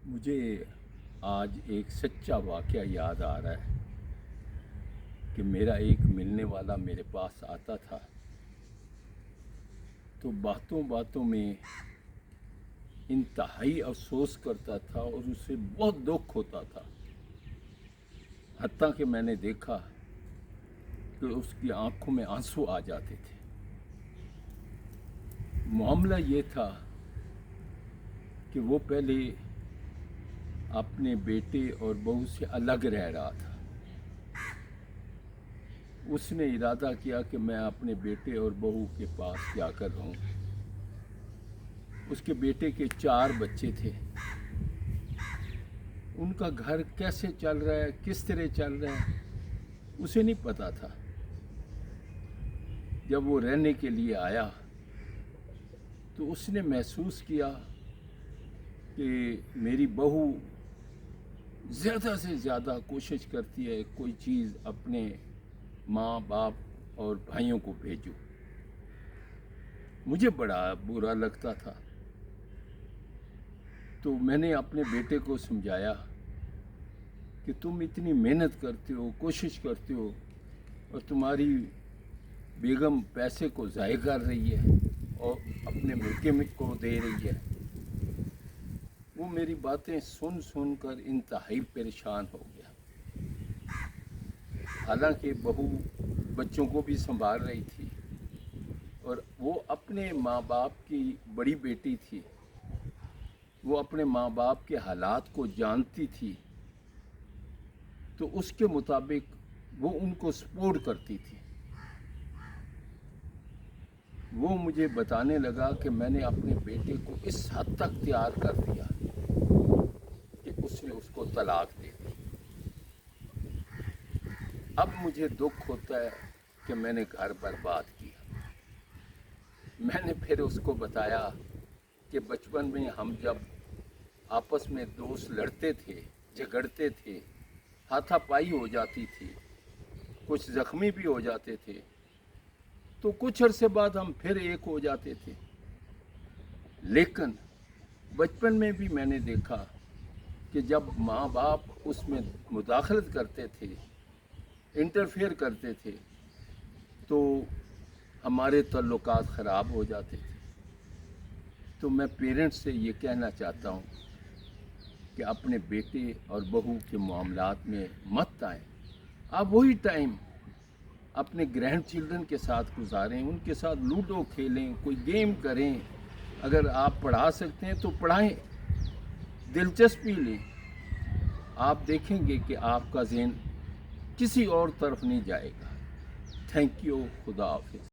مجھے آج ایک سچا واقعہ یاد آ رہا ہے کہ میرا ایک ملنے والا میرے پاس آتا تھا تو باتوں باتوں میں انتہائی افسوس کرتا تھا اور اسے بہت دکھ ہوتا تھا، حتیٰ کہ میں نے دیکھا کہ اس کی آنکھوں میں آنسو آ جاتے تھے۔ معاملہ یہ تھا کہ وہ پہلے اپنے بیٹے اور بہو سے الگ رہ رہا تھا۔ اس نے ارادہ کیا کہ میں اپنے بیٹے اور بہو کے پاس جا کر رہوں۔ اس کے بیٹے کے 4 بچے تھے۔ ان کا گھر کیسے چل رہا ہے، کس طرح چل رہا ہے، اسے نہیں پتا تھا۔ جب وہ رہنے کے لیے آیا تو اس نے محسوس کیا کہ میری بہو زیادہ سے زیادہ کوشش کرتی ہے کوئی چیز اپنے ماں باپ اور بھائیوں کو بھیجو۔ مجھے بڑا برا لگتا تھا، تو میں نے اپنے بیٹے کو سمجھایا کہ تم اتنی محنت کرتے ہو، کوشش کرتے ہو، اور تمہاری بیگم پیسے کو ضائع کر رہی ہے اور اپنے بیٹے کو دے رہی ہے۔ وہ میری باتیں سن سن کر انتہائی پریشان ہو گیا۔ حالانکہ بہو بچوں کو بھی سنبھال رہی تھی اور وہ اپنے ماں باپ کی بڑی بیٹی تھی، وہ اپنے ماں باپ کے حالات کو جانتی تھی، تو اس کے مطابق وہ ان کو سپورٹ کرتی تھی۔ وہ مجھے بتانے لگا کہ میں نے اپنے بیٹے کو اس حد تک تیار کر دیا کہ اس نے اس کو طلاق دے دی۔ اب مجھے دکھ ہوتا ہے کہ میں نے گھر برباد کیا۔ میں نے پھر اس کو بتایا کہ بچپن میں ہم جب آپس میں دوست لڑتے تھے، جھگڑتے تھے، ہاتھا پائی ہو جاتی تھی، کچھ زخمی بھی ہو جاتے تھے، تو کچھ عرصے بعد ہم پھر ایک ہو جاتے تھے۔ لیکن بچپن میں بھی میں نے دیکھا کہ جب ماں باپ اس میں مداخلت کرتے تھے، انٹرفیئر کرتے تھے، تو ہمارے تعلقات خراب ہو جاتے تھے۔ تو میں پیرنٹس سے یہ کہنا چاہتا ہوں کہ اپنے بیٹے اور بہو کے معاملات میں مت آئیں۔ آپ وہی ٹائم اپنے گرینڈ چلڈرن کے ساتھ گزاریں، ان کے ساتھ لوڈو کھیلیں، کوئی گیم کریں۔ اگر آپ پڑھا سکتے ہیں تو پڑھائیں، دلچسپی لیں۔ آپ دیکھیں گے کہ آپ کا ذہن کسی اور طرف نہیں جائے گا۔ تھینک یو، خدا حافظ۔